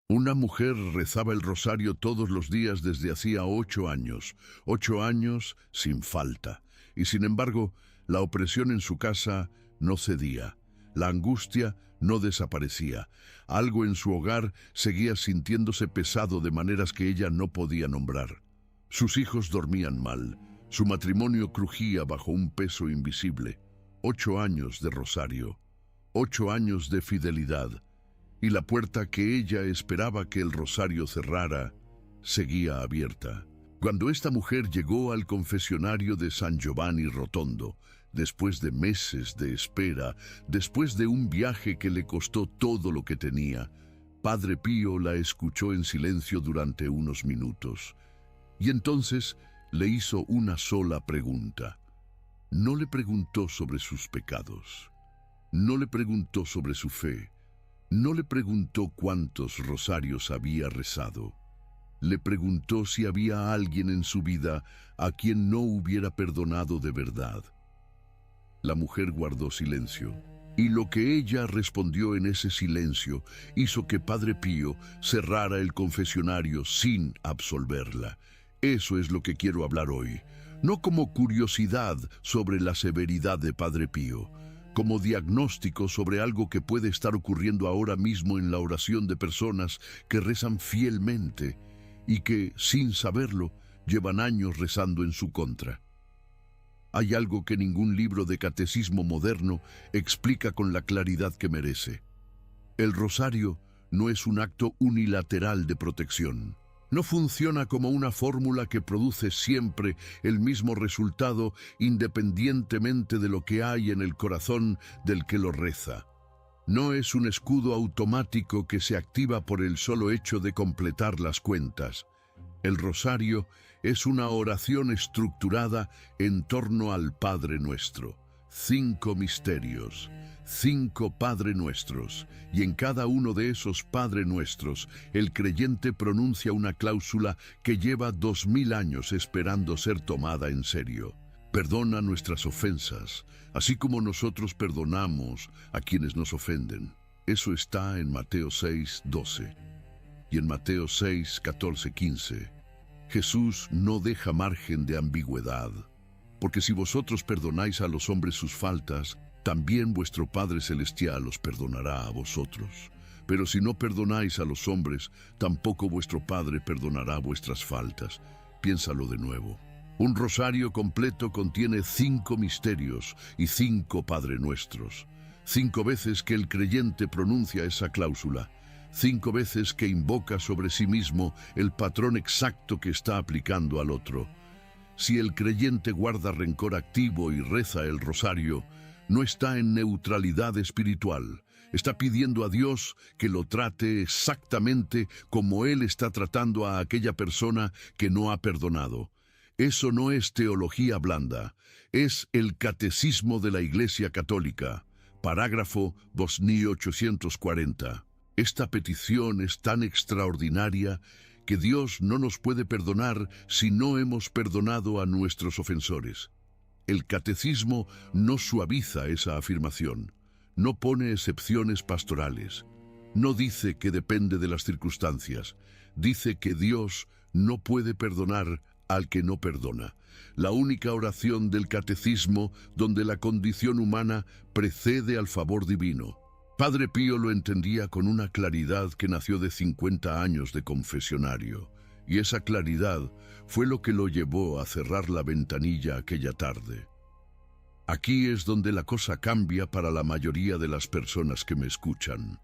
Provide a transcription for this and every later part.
Una mujer rezaba el rosario todos los días desde hacía 8 años, 8 años sin falta. Y sin embargo, la opresión en su casa no cedía. La angustia no desaparecía. Algo en su hogar seguía sintiéndose pesado de maneras que ella no podía nombrar. Sus hijos dormían mal. Su matrimonio crujía bajo un peso invisible. 8 años de rosario. 8 años de fidelidad. Y la puerta que ella esperaba que el rosario cerrara seguía abierta. Cuando esta mujer llegó al confesionario de San Giovanni Rotondo, después de meses de espera, después de un viaje que le costó todo lo que tenía, Padre Pío la escuchó en silencio durante unos minutos. Y entonces le hizo una sola pregunta. No le preguntó sobre sus pecados. No le preguntó sobre su fe. No le preguntó cuántos rosarios había rezado. Le preguntó si había alguien en su vida a quien no hubiera perdonado de verdad. La mujer guardó silencio, y lo que ella respondió en ese silencio hizo que Padre Pío cerrara el confesionario sin absolverla. Eso es lo que quiero hablar hoy, no como curiosidad sobre la severidad de Padre Pío, como diagnóstico sobre algo que puede estar ocurriendo ahora mismo en la oración de personas que rezan fielmente y que, sin saberlo, llevan años rezando en su contra. Hay algo que ningún libro de catecismo moderno explica con la claridad que merece. El rosario no es un acto unilateral de protección. No funciona como una fórmula que produce siempre el mismo resultado independientemente de lo que hay en el corazón del que lo reza. No es un escudo automático que se activa por el solo hecho de completar las cuentas. El rosario es una oración estructurada en torno al Padre Nuestro. 5 misterios, 5 Padre Nuestros, y en cada uno de esos Padre Nuestros, el creyente pronuncia una cláusula que lleva 2000 años esperando ser tomada en serio. Perdona nuestras ofensas, así como nosotros perdonamos a quienes nos ofenden. Eso está en Mateo 6:12 y en Mateo 6:14-15. Jesús no deja margen de ambigüedad. Porque si vosotros perdonáis a los hombres sus faltas, también vuestro Padre Celestial os perdonará a vosotros. Pero si no perdonáis a los hombres, tampoco vuestro Padre perdonará vuestras faltas. Piénsalo de nuevo. Un rosario completo contiene 5 misterios y 5 Padre Nuestros. 5 veces que el creyente pronuncia esa cláusula. 5 veces que invoca sobre sí mismo el patrón exacto que está aplicando al otro. Si el creyente guarda rencor activo y reza el rosario, no está en neutralidad espiritual. Está pidiendo a Dios que lo trate exactamente como Él está tratando a aquella persona que no ha perdonado. Eso no es teología blanda, es el Catecismo de la Iglesia Católica, parágrafo 2840. Esta petición es tan extraordinaria que Dios no nos puede perdonar si no hemos perdonado a nuestros ofensores. El catecismo no suaviza esa afirmación, no pone excepciones pastorales, no dice que depende de las circunstancias, dice que Dios no puede perdonar al que no perdona. La única oración del catecismo donde la condición humana precede al favor divino. Padre Pío lo entendía con una claridad que nació de 50 años de confesionario, y esa claridad fue lo que lo llevó a cerrar la ventanilla aquella tarde. Aquí es donde la cosa cambia para la mayoría de las personas que me escuchan.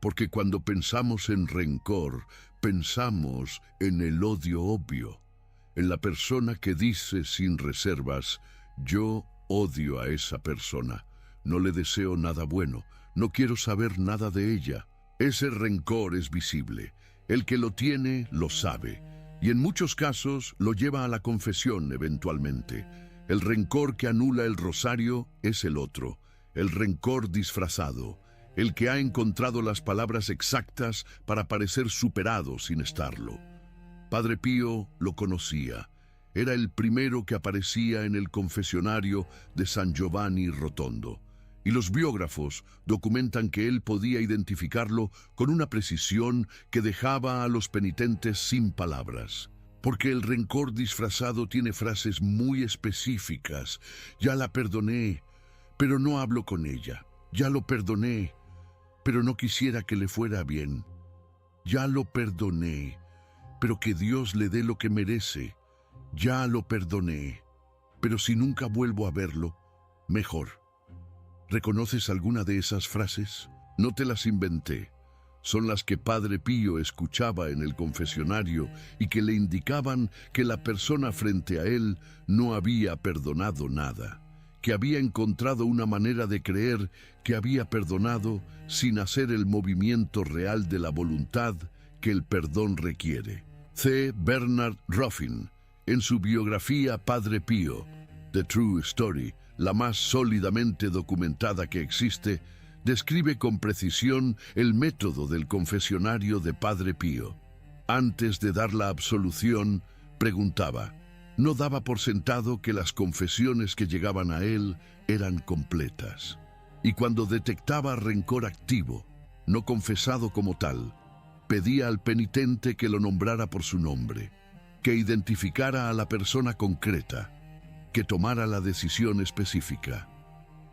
Porque cuando pensamos en rencor, pensamos en el odio obvio, en la persona que dice sin reservas, yo odio a esa persona, no le deseo nada bueno, no quiero saber nada de ella. Ese rencor es visible. El que lo tiene lo sabe. Y en muchos casos lo lleva a la confesión eventualmente. El rencor que anula el rosario es el otro. El rencor disfrazado. El que ha encontrado las palabras exactas para parecer superado sin estarlo. Padre Pío lo conocía. Era el primero que aparecía en el confesionario de San Giovanni Rotondo. y los biógrafos documentan que él podía identificarlo con una precisión que dejaba a los penitentes sin palabras. Porque el rencor disfrazado tiene frases muy específicas. Ya la perdoné, pero no hablo con ella. Ya lo perdoné, pero no quisiera que le fuera bien. Ya lo perdoné, pero que Dios le dé lo que merece. Ya lo perdoné, pero si nunca vuelvo a verlo, mejor. ¿Reconoces alguna de esas frases? No te las inventé. Son las que Padre Pío escuchaba en el confesionario y que le indicaban que la persona frente a él no había perdonado nada, que había encontrado una manera de creer que había perdonado sin hacer el movimiento real de la voluntad que el perdón requiere. C. Bernard Ruffin, en su biografía Padre Pío, The True Story, la más sólidamente documentada que existe, describe con precisión el método del confesionario de Padre Pío. Antes de dar la absolución, preguntaba. No daba por sentado que las confesiones que llegaban a él eran completas. Y cuando detectaba rencor activo, no confesado como tal, pedía al penitente que lo nombrara por su nombre, que identificara a la persona concreta, que tomara la decisión específica.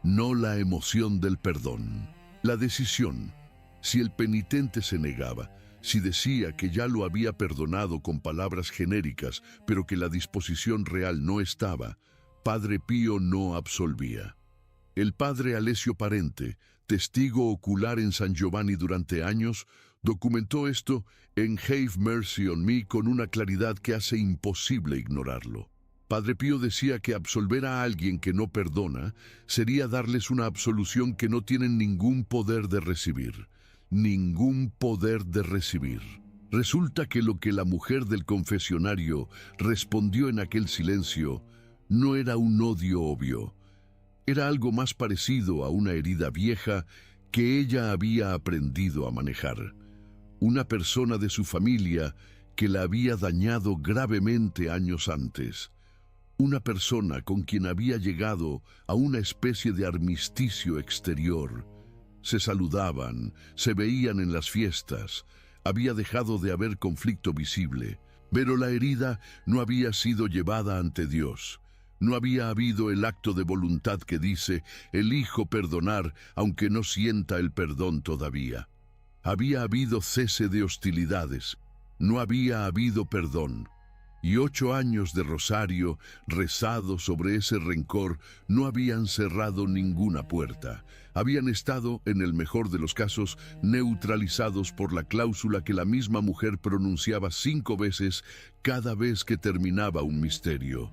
No la emoción del perdón. La decisión. Si el penitente se negaba, si decía que ya lo había perdonado con palabras genéricas, pero que la disposición real no estaba, Padre Pío no absolvía. El padre Alessio Parente, testigo ocular en San Giovanni durante años, documentó esto en Have Mercy on Me con una claridad que hace imposible ignorarlo. Padre Pío decía que absolver a alguien que no perdona sería darles una absolución que no tienen ningún poder de recibir. Ningún poder de recibir. Resulta que lo que la mujer del confesionario respondió en aquel silencio no era un odio obvio. Era algo más parecido a una herida vieja que ella había aprendido a manejar. Una persona de su familia que la había dañado gravemente años antes. Una persona con quien había llegado a una especie de armisticio exterior. Se saludaban, se veían en las fiestas, había dejado de haber conflicto visible, pero la herida no había sido llevada ante Dios. No había habido el acto de voluntad que dice, elijo perdonar aunque no sienta el perdón todavía. Había habido cese de hostilidades, no había habido perdón. Y 8 años de rosario rezado sobre ese rencor no habían cerrado ninguna puerta. Habían estado, en el mejor de los casos, neutralizados por la cláusula que la misma mujer pronunciaba 5 veces cada vez que terminaba un misterio.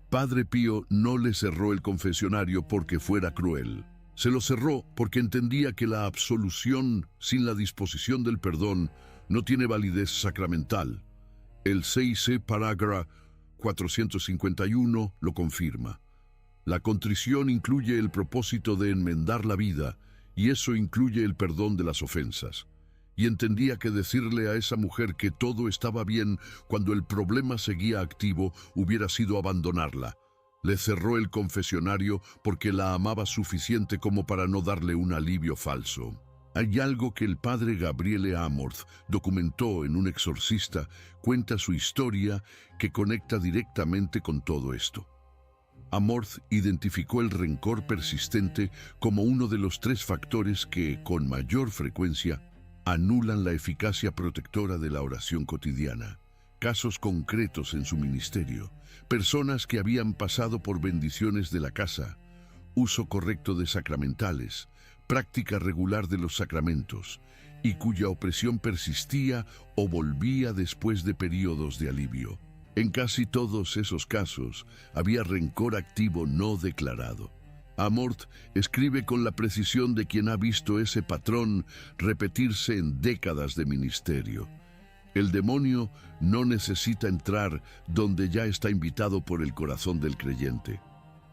Padre Pío no le cerró el confesionario porque fuera cruel. Se lo cerró porque entendía que la absolución sin la disposición del perdón no tiene validez sacramental. El 6C parágrafo 451 lo confirma. La contrición incluye el propósito de enmendar la vida, y eso incluye el perdón de las ofensas. Y entendía que decirle a esa mujer que todo estaba bien cuando el problema seguía activo hubiera sido abandonarla. Le cerró el confesionario porque la amaba suficiente como para no darle un alivio falso. Hay algo que el padre Gabriele Amorth documentó en Un exorcista, cuenta su historia que conecta directamente con todo esto. Amorth identificó el rencor persistente como uno de los 3 factores que, con mayor frecuencia, anulan la eficacia protectora de la oración cotidiana. Casos concretos en su ministerio, personas que habían pasado por bendiciones de la casa, uso correcto de sacramentales, práctica regular de los sacramentos, y cuya opresión persistía o volvía después de periodos de alivio. En casi todos esos casos había rencor activo no declarado. Amorth escribe con la precisión de quien ha visto ese patrón repetirse en décadas de ministerio. El demonio no necesita entrar donde ya está invitado por el corazón del creyente.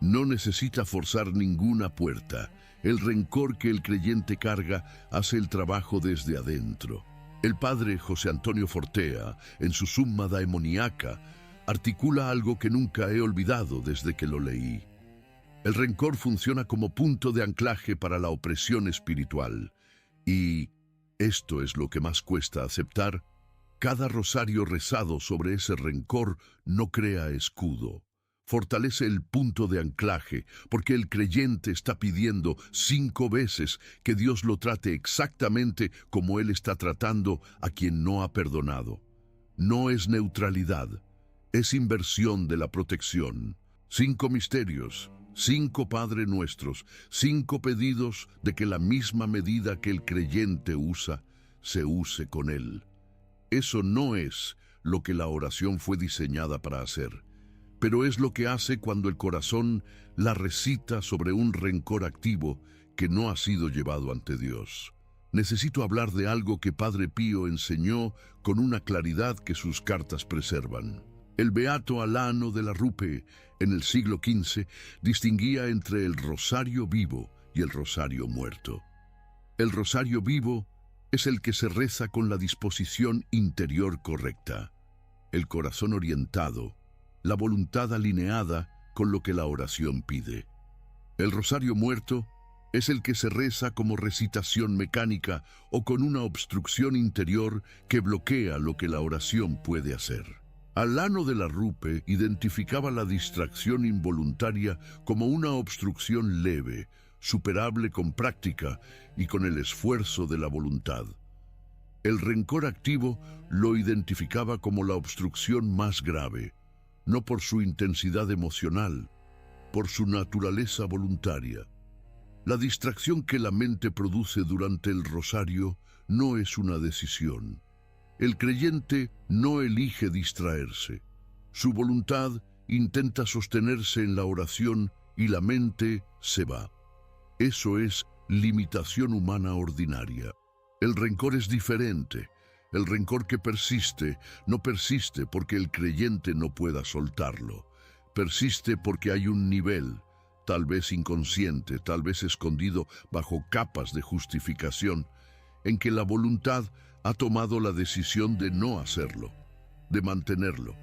No necesita forzar ninguna puerta. El rencor que el creyente carga hace el trabajo desde adentro. El padre José Antonio Fortea, en su Summa Daemoniaca, articula algo que nunca he olvidado desde que lo leí. El rencor funciona como punto de anclaje para la opresión espiritual. Y esto es lo que más cuesta aceptar. Cada rosario rezado sobre ese rencor no crea escudo. Fortalece el punto de anclaje, porque el creyente está pidiendo 5 veces que Dios lo trate exactamente como Él está tratando a quien no ha perdonado. No es neutralidad, es inversión de la protección. 5 misterios, 5 Padre Nuestros, 5 pedidos de que la misma medida que el creyente usa, se use con él. Eso no es lo que la oración fue diseñada para hacer, pero es lo que hace cuando el corazón la recita sobre un rencor activo que no ha sido llevado ante Dios. Necesito hablar de algo que Padre Pío enseñó con una claridad que sus cartas preservan. El beato Alano de la Rupe, en el siglo XV, distinguía entre el rosario vivo y el rosario muerto. El rosario vivo es el que se reza con la disposición interior correcta, el corazón orientado, la voluntad alineada con lo que la oración pide. El rosario muerto es el que se reza como recitación mecánica o con una obstrucción interior que bloquea lo que la oración puede hacer. Alano de la Rupe identificaba la distracción involuntaria como una obstrucción leve, superable con práctica y con el esfuerzo de la voluntad. El rencor activo lo identificaba como la obstrucción más grave, no por su intensidad emocional, por su naturaleza voluntaria. La distracción que la mente produce durante el rosario no es una decisión. El creyente no elige distraerse. Su voluntad intenta sostenerse en la oración y la mente se va. Eso es limitación humana ordinaria. El rencor es diferente. El rencor que persiste no persiste porque el creyente no pueda soltarlo. Persiste porque hay un nivel, tal vez inconsciente, tal vez escondido bajo capas de justificación, en que la voluntad ha tomado la decisión de no hacerlo, de mantenerlo.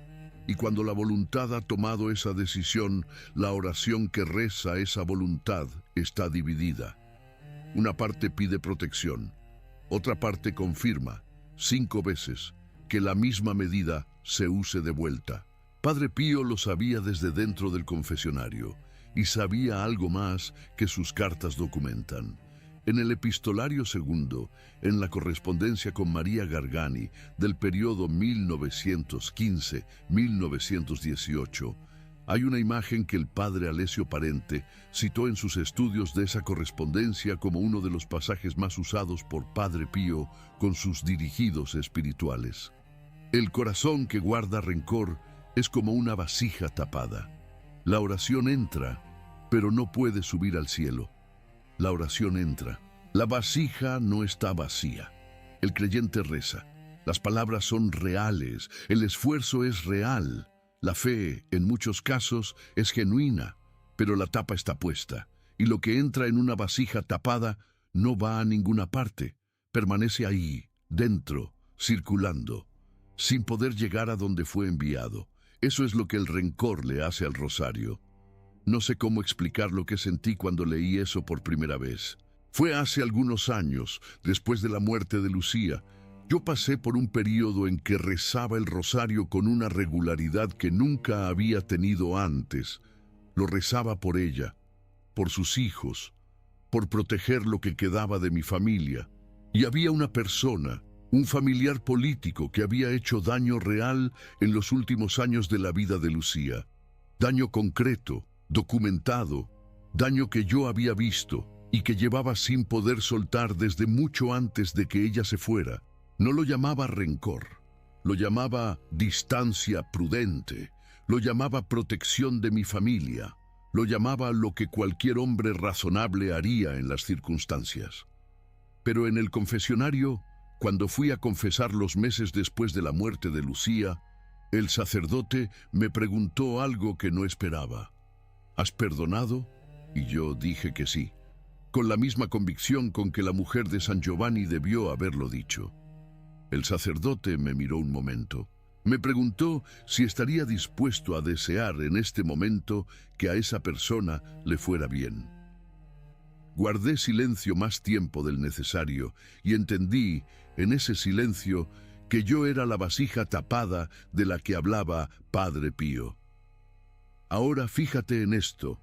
Y cuando la voluntad ha tomado esa decisión, la oración que reza esa voluntad está dividida. Una parte pide protección, otra parte confirma 5 veces que la misma medida se use de vuelta. Padre Pío lo sabía desde dentro del confesionario y sabía algo más que sus cartas documentan. En el epistolario segundo, en la correspondencia con María Gargani del periodo 1915-1918, hay una imagen que el padre Alessio Parente citó en sus estudios de esa correspondencia como uno de los pasajes más usados por Padre Pío con sus dirigidos espirituales. El corazón que guarda rencor es como una vasija tapada. La oración entra, pero no puede subir al cielo. La oración entra. La vasija no está vacía. El creyente reza. Las palabras son reales. El esfuerzo es real. La fe, en muchos casos, es genuina, pero la tapa está puesta. Y lo que entra en una vasija tapada no va a ninguna parte. Permanece ahí, dentro, circulando, sin poder llegar a donde fue enviado. Eso es lo que el rencor le hace al rosario. No sé cómo explicar lo que sentí cuando leí eso por primera vez. Fue hace algunos años, después de la muerte de Lucía. Yo pasé por un período en que rezaba el rosario con una regularidad que nunca había tenido antes. Lo rezaba por ella, por sus hijos, por proteger lo que quedaba de mi familia. Y había una persona, un familiar político que había hecho daño real en los últimos años de la vida de Lucía. Daño concreto, documentado, daño que yo había visto y que llevaba sin poder soltar desde mucho antes de que ella se fuera. No lo llamaba rencor, lo llamaba distancia prudente, lo llamaba protección de mi familia, lo llamaba lo que cualquier hombre razonable haría en las circunstancias. Pero en el confesionario, cuando fui a confesar los meses después de la muerte de Lucía, el sacerdote me preguntó algo que no esperaba. ¿Has perdonado? Y yo dije que sí, con la misma convicción con que la mujer de San Giovanni debió haberlo dicho. El sacerdote me miró un momento, Me preguntó si estaría dispuesto a desear en este momento que a esa persona le fuera bien. Guardé silencio más tiempo del necesario y entendí en ese silencio que yo era la vasija tapada de la que hablaba Padre Pío. Ahora fíjate en esto,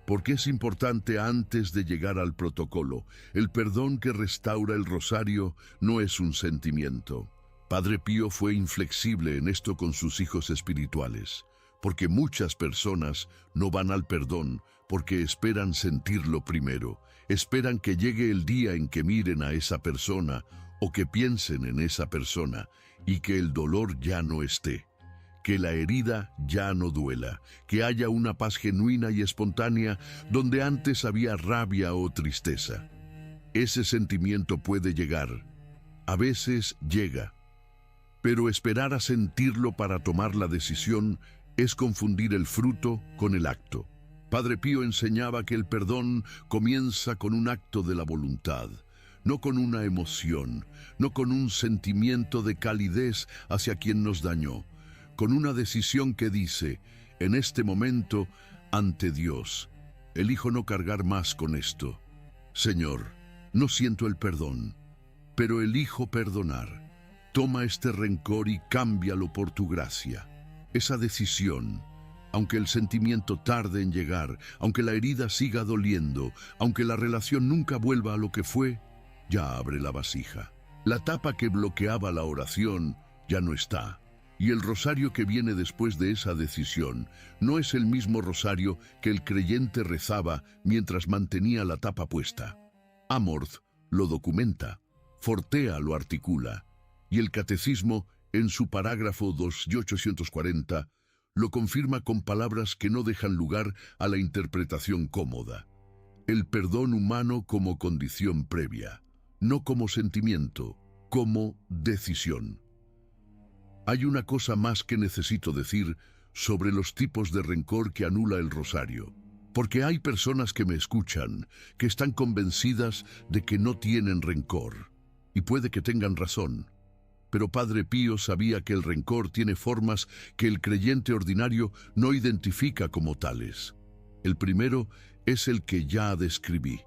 porque es importante antes de llegar al protocolo. El perdón que restaura el rosario no es un sentimiento. Padre Pío fue inflexible en esto con sus hijos espirituales, porque muchas personas no van al perdón porque esperan sentirlo primero, esperan que llegue el día en que miren a esa persona o que piensen en esa persona y que el dolor ya no esté, que la herida ya no duela, que haya una paz genuina y espontánea donde antes había rabia o tristeza. Ese sentimiento puede llegar, a veces llega, pero esperar a sentirlo para tomar la decisión es confundir el fruto con el acto. Padre Pío enseñaba que el perdón comienza con un acto de la voluntad, no con una emoción, no con un sentimiento de calidez hacia quien nos dañó, con una decisión que dice, en este momento, ante Dios, elijo no cargar más con esto. Señor, no siento el perdón, pero elijo perdonar. Toma este rencor y cámbialo por tu gracia. Esa decisión, aunque el sentimiento tarde en llegar, aunque la herida siga doliendo, aunque la relación nunca vuelva a lo que fue, ya abre la vasija. La tapa que bloqueaba la oración ya no está. Y el rosario que viene después de esa decisión no es el mismo rosario que el creyente rezaba mientras mantenía la tapa puesta. Amorth lo documenta, Fortea lo articula, y el Catecismo, en su parágrafo 2840, lo confirma con palabras que no dejan lugar a la interpretación cómoda. El perdón humano como condición previa, no como sentimiento, como decisión. Hay una cosa más que necesito decir sobre los tipos de rencor que anula el rosario, porque hay personas que me escuchan, que están convencidas de que no tienen rencor, y puede que tengan razón. Pero Padre Pío sabía que el rencor tiene formas que el creyente ordinario no identifica como tales. El primero es el que ya describí.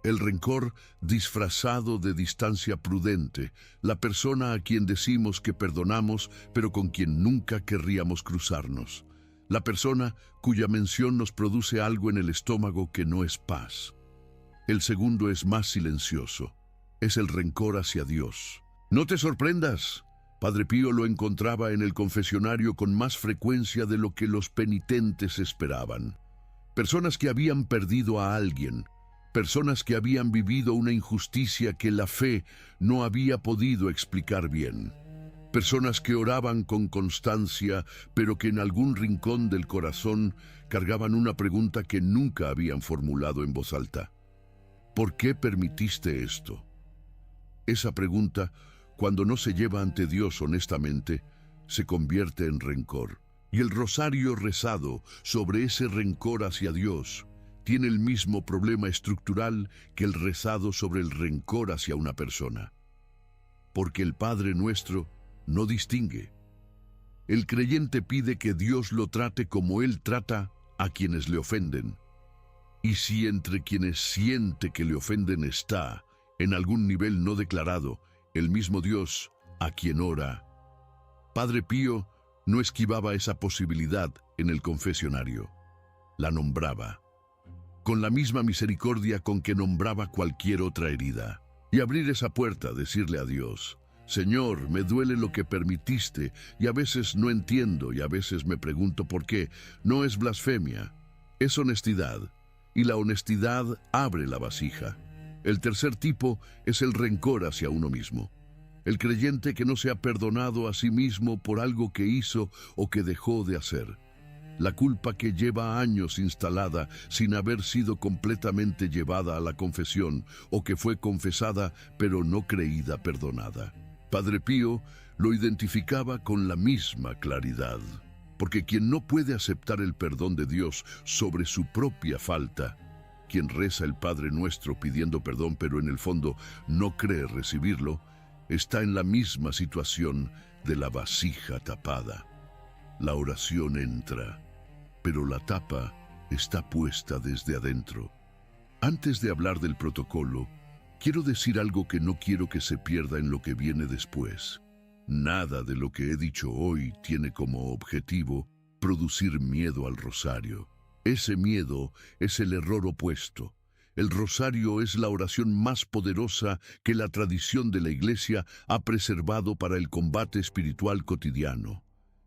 El rencor disfrazado de distancia prudente, la persona a quien decimos que perdonamos, pero con quien nunca querríamos cruzarnos. La persona cuya mención nos produce algo en el estómago que no es paz. El segundo es más silencioso. Es el rencor hacia Dios. No te sorprendas. Padre Pío lo encontraba en el confesionario con más frecuencia de lo que los penitentes esperaban. Personas que habían perdido a alguien, personas que habían vivido una injusticia que la fe no había podido explicar bien. Personas que oraban con constancia, pero que en algún rincón del corazón cargaban una pregunta que nunca habían formulado en voz alta. ¿Por qué permitiste esto? Esa pregunta, cuando no se lleva ante Dios honestamente, se convierte en rencor. Y el rosario rezado sobre ese rencor hacia Dios tiene el mismo problema estructural que el rezado sobre el rencor hacia una persona. Porque el Padre Nuestro no distingue. El creyente pide que Dios lo trate como Él trata a quienes le ofenden. Y si entre quienes siente que le ofenden está, en algún nivel no declarado, el mismo Dios a quien ora, Padre Pío no esquivaba esa posibilidad en el confesionario. La nombraba, con la misma misericordia con que nombraba cualquier otra herida. Y abrir esa puerta, decirle a Dios, Señor, me duele lo que permitiste, y a veces no entiendo, y a veces me pregunto por qué. No es blasfemia, es honestidad, y la honestidad abre la vasija. El tercer tipo es el rencor hacia uno mismo. El creyente que no se ha perdonado a sí mismo por algo que hizo o que dejó de hacer. La culpa que lleva años instalada sin haber sido completamente llevada a la confesión o que fue confesada pero no creída perdonada. Padre Pío lo identificaba con la misma claridad, porque quien no puede aceptar el perdón de Dios sobre su propia falta, quien reza el Padre Nuestro pidiendo perdón pero en el fondo no cree recibirlo, está en la misma situación de la vasija tapada. La oración entra, pero la tapa está puesta desde adentro. Antes de hablar del protocolo, quiero decir algo que no quiero que se pierda en lo que viene después. Nada de lo que he dicho hoy tiene como objetivo producir miedo al rosario. Ese miedo es el error opuesto. El rosario es la oración más poderosa que la tradición de la Iglesia ha preservado para el combate espiritual cotidiano.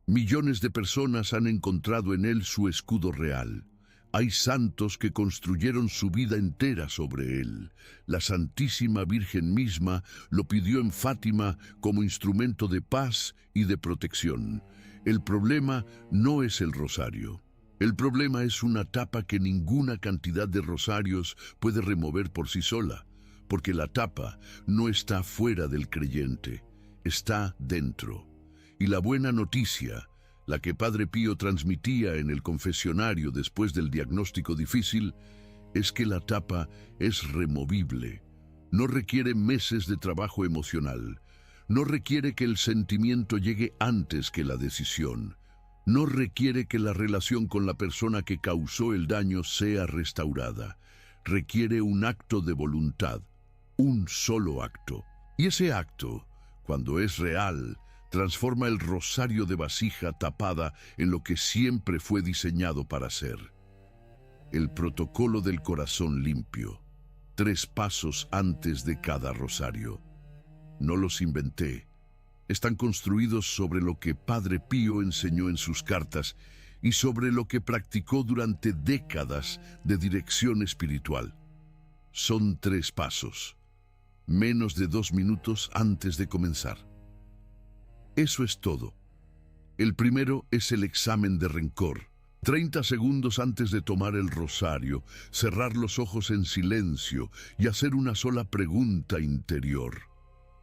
Millones de personas han encontrado en él su escudo real. Hay santos que construyeron su vida entera sobre él. La Santísima Virgen misma lo pidió en Fátima como instrumento de paz y de protección. El problema no es el rosario. El problema es una tapa que ninguna cantidad de rosarios puede remover por sí sola, porque la tapa no está fuera del creyente, está dentro. Y la buena noticia, la que Padre Pío transmitía en el confesionario después del diagnóstico difícil, es que la tapa es removible. No requiere meses de trabajo emocional. No requiere que el sentimiento llegue antes que la decisión. No requiere que la relación con la persona que causó el daño sea restaurada. Requiere un acto de voluntad, un solo acto. Y ese acto, cuando es real, transforma el rosario de vasija tapada en lo que siempre fue diseñado para ser. El protocolo del corazón limpio. 3 pasos antes de cada rosario. No los inventé. Están construidos sobre lo que Padre Pío enseñó en sus cartas y sobre lo que practicó durante décadas de dirección espiritual. Son 3 pasos, menos de 2 minutos antes de comenzar. Eso es todo. El primero es el examen de rencor. 30 segundos antes de tomar el rosario, cerrar los ojos en silencio y hacer una sola pregunta interior.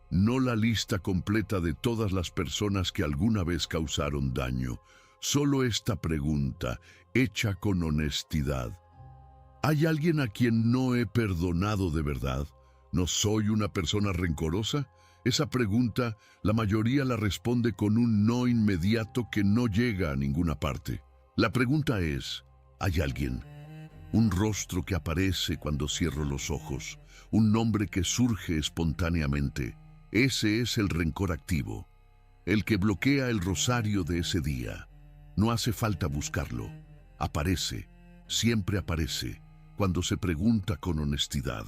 No la lista completa de todas las personas que alguna vez causaron daño, solo esta pregunta, hecha con honestidad. ¿Hay alguien a quien no he perdonado de verdad? ¿No soy una persona rencorosa? Esa pregunta, la mayoría la responde con un no inmediato que no llega a ninguna parte. La pregunta es, ¿hay alguien? Un rostro que aparece cuando cierro los ojos, un nombre que surge espontáneamente. Ese es el rencor activo, el que bloquea el rosario de ese día. No hace falta buscarlo. Aparece, siempre aparece, cuando se pregunta con honestidad.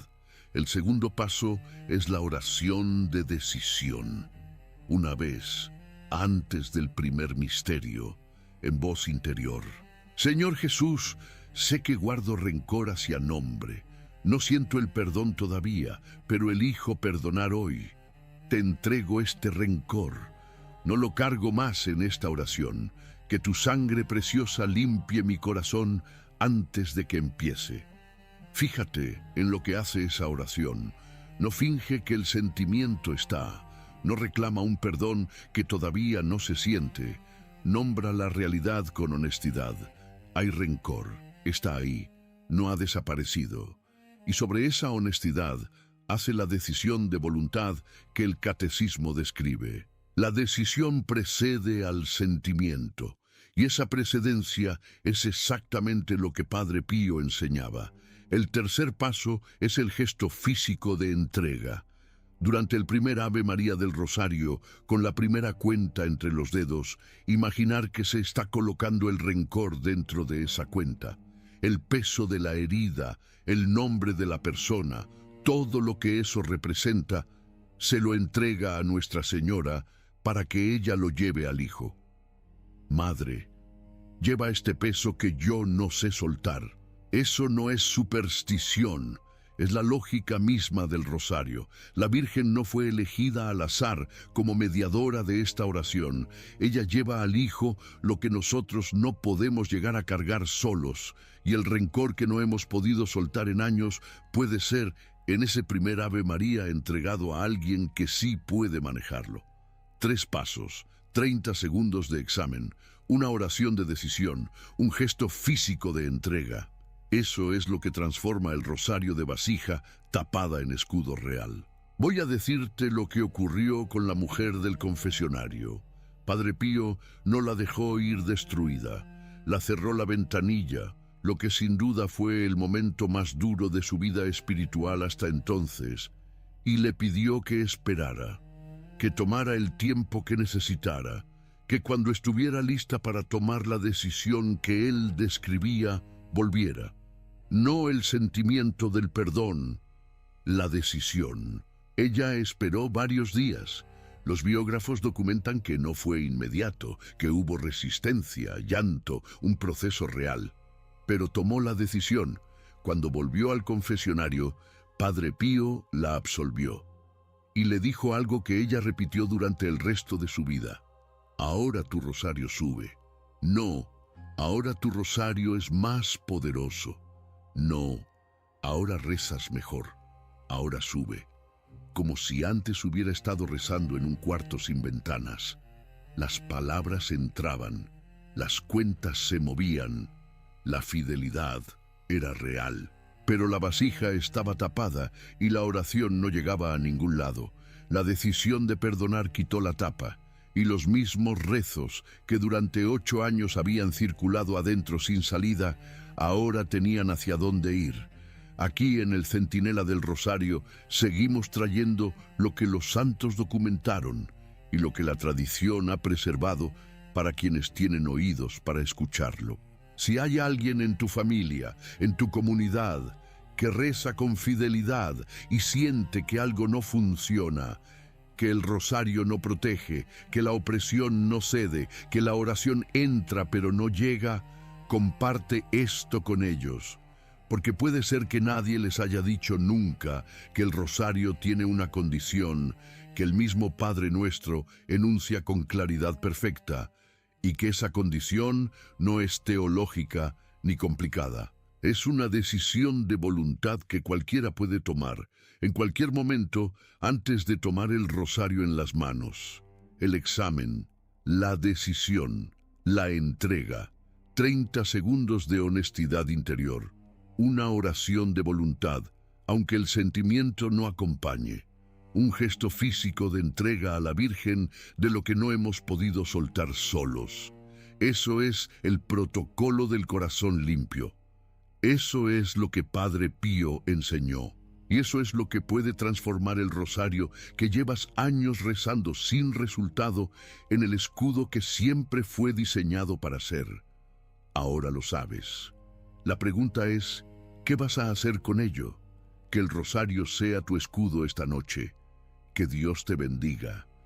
El segundo paso es la oración de decisión. Una vez, antes del primer misterio, en voz interior. Señor Jesús, sé que guardo rencor hacia nombre. No siento el perdón todavía, pero elijo perdonar hoy. Te entrego este rencor. No lo cargo más en esta oración. Que tu sangre preciosa limpie mi corazón antes de que empiece. Fíjate en lo que hace esa oración. No finge que el sentimiento está. No reclama un perdón que todavía no se siente. Nombra la realidad con honestidad. Hay rencor. Está ahí. No ha desaparecido. Y sobre esa honestidad, hace la decisión de voluntad que el catecismo describe. La decisión precede al sentimiento, y esa precedencia es exactamente lo que Padre Pío enseñaba. El tercer paso es el gesto físico de entrega. Durante el primer Ave María del Rosario, con la primera cuenta entre los dedos, imaginar que se está colocando el rencor dentro de esa cuenta. El peso de la herida, el nombre de la persona, todo lo que eso representa, se lo entrega a Nuestra Señora para que ella lo lleve al Hijo. Madre, lleva este peso que yo no sé soltar. Eso no es superstición, es la lógica misma del rosario. La Virgen no fue elegida al azar como mediadora de esta oración. Ella lleva al Hijo lo que nosotros no podemos llegar a cargar solos, y el rencor que no hemos podido soltar en años puede ser en ese primer Ave María entregado a alguien que sí puede manejarlo. 3 pasos, 30 segundos de examen, una oración de decisión, un gesto físico de entrega. Eso es lo que transforma el rosario de vasija tapada en escudo real. Voy a decirte lo que ocurrió con la mujer del confesionario. Padre Pío no la dejó ir destruida, la cerró la ventanilla, lo que sin duda fue el momento más duro de su vida espiritual hasta entonces, y le pidió que esperara, que tomara el tiempo que necesitara, que cuando estuviera lista para tomar la decisión que él describía, volviera. No el sentimiento del perdón, la decisión. Ella esperó varios días. Los biógrafos documentan que no fue inmediato, que hubo resistencia, llanto, un proceso real. Pero tomó la decisión. Cuando volvió al confesionario, Padre Pío la absolvió y le dijo algo que ella repitió durante el resto de su vida. Ahora tu rosario sube. No, ahora tu rosario es más poderoso. No, ahora rezas mejor. Ahora sube. Como si antes hubiera estado rezando en un cuarto sin ventanas. Las palabras entraban, las cuentas se movían, la fidelidad era real. Pero la vasija estaba tapada y la oración no llegaba a ningún lado. La decisión de perdonar quitó la tapa, y los mismos rezos que durante 8 años habían circulado adentro sin salida, ahora tenían hacia dónde ir. Aquí en el Centinela del Rosario seguimos trayendo lo que los santos documentaron y lo que la tradición ha preservado para quienes tienen oídos para escucharlo. Si hay alguien en tu familia, en tu comunidad, que reza con fidelidad y siente que algo no funciona, que el rosario no protege, que la opresión no cede, que la oración entra pero no llega, comparte esto con ellos. Porque puede ser que nadie les haya dicho nunca que el rosario tiene una condición que el mismo Padre Nuestro enuncia con claridad perfecta, y que esa condición no es teológica ni complicada. Es una decisión de voluntad que cualquiera puede tomar, en cualquier momento, antes de tomar el rosario en las manos. El examen, la decisión, la entrega, 30 segundos de honestidad interior. Una oración de voluntad, aunque el sentimiento no acompañe. Un gesto físico de entrega a la Virgen de lo que no hemos podido soltar solos. Eso es el protocolo del corazón limpio. Eso es lo que Padre Pío enseñó. Y eso es lo que puede transformar el rosario que llevas años rezando sin resultado en el escudo que siempre fue diseñado para ser. Ahora lo sabes. La pregunta es, ¿qué vas a hacer con ello? Que el rosario sea tu escudo esta noche. Que Dios te bendiga.